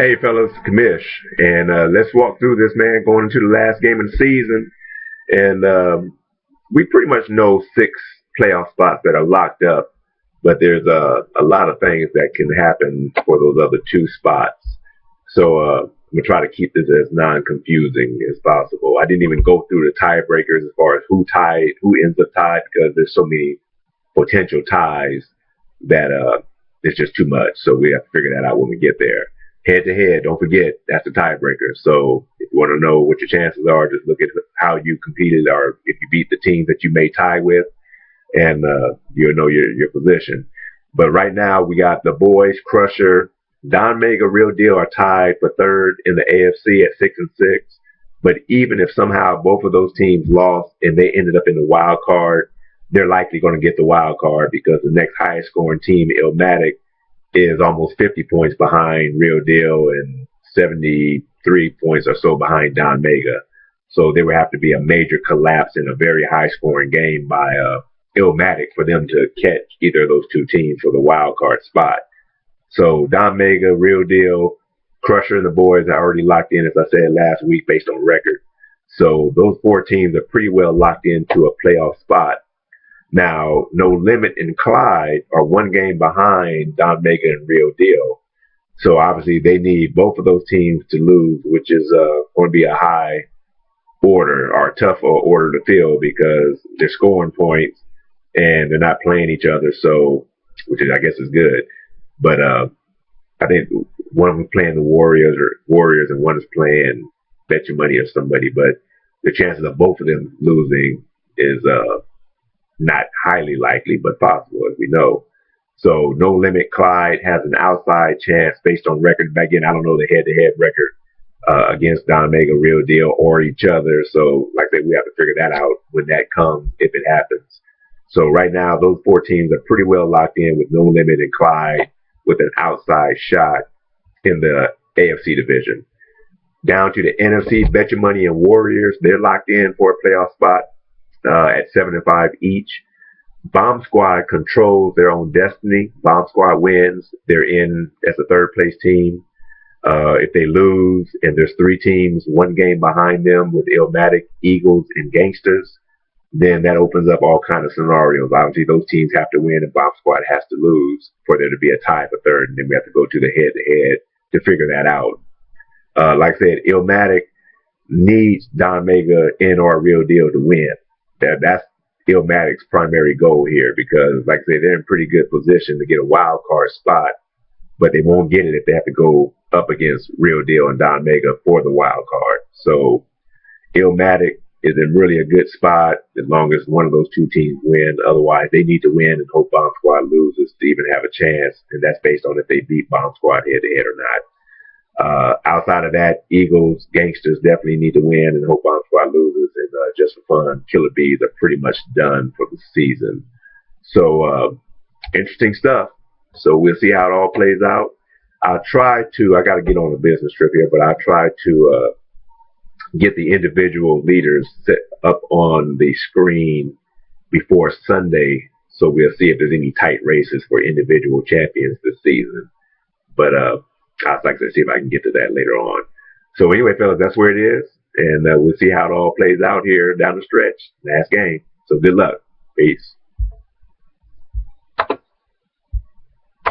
Hey, fellas, Kamish, and let's walk through this, man, going into the last game of the season. And we pretty much know six playoff spots that are locked up, but there's a lot of things that can happen for those other two spots. So I'm going to try to keep this as non-confusing as possible. I didn't even go through the tiebreakers as far as who ends up tied, because there's so many potential ties that it's just too much. So we have to figure that out when we get there. Head to head, don't forget, that's the tiebreaker. So if you want to know what your chances are, just look at how you competed or if you beat the teams that you may tie with, and you'll know your position. But right now, we got the boys, Crusher, Don Mega, Real Deal are tied for third in the AFC at 6-6. But even if somehow both of those teams lost and they ended up in the wild card, they're likely going to get the wild card because the next highest scoring team, Illmatic, is almost 50 points behind Real Deal and 73 points or so behind Don Mega. So there would have to be a major collapse in a very high scoring game by Illmatic for them to catch either of those two teams for the wild card spot. So Don Mega, Real Deal, Crusher, and the boys are already locked in, as I said last week, based on record. So those four teams are pretty well locked into a playoff spot. Now, No Limit and Clyde are one game behind Don Mega and Real Deal. So obviously they need both of those teams to lose, which is going to be a high order or a tough order to fill because they're scoring points and they're not playing each other. So, which is, I guess, is good. But I think one of them playing the Warriors, and one is playing Bet Your Money or somebody. But the chances of both of them losing is not highly likely, but possible, as we know. So No Limit Clyde has an outside chance based on record. Back again, I don't know the head-to-head record against Don Mega, Real Deal, or each other. So, like I said, we have to figure that out when that comes, if it happens. So right now, those four teams are pretty well locked in with No Limit and Clyde with an outside shot in the AFC division. Down to the NFC, Bet Your Money and Warriors, they're locked in for a playoff spot at 7-5 each. Bomb Squad controls their own destiny. Bomb Squad wins, they're in as a third place team. If they lose, and there's three teams, one game behind them with Illmatic, Eagles, and Gangsters, then that opens up all kinds of scenarios. Obviously, those teams have to win, and Bomb Squad has to lose for there to be a tie for third, and then we have to go to the head-to-head to figure that out. Like I said, Illmatic needs Don Mega and or Real Deal to win. That's Illmatic's primary goal here because, like I say, they're in pretty good position to get a wild card spot, but they won't get it if they have to go up against Real Deal and Don Mega for the wild card. So Illmatic is in really a good spot as long as one of those two teams win. Otherwise, they need to win and hope Bomb Squad loses to even have a chance, and that's based on if they beat Bomb Squad head-to-head or not. Outside of that, Eagles, Gangsters definitely need to win and hope Bomb Squad loses. And just for fun, Killer Bees are pretty much done for the season. So interesting stuff. So we'll see how it all plays out. I got to get on a business trip here, but I try to get the individual leaders set up on the screen before Sunday. So we'll see if there's any tight races for individual champions this season. But I'd like to see if I can get to that later on. So anyway, fellas, that's where it is. And we'll see how it all plays out here down the stretch. Last game. So good luck. Peace.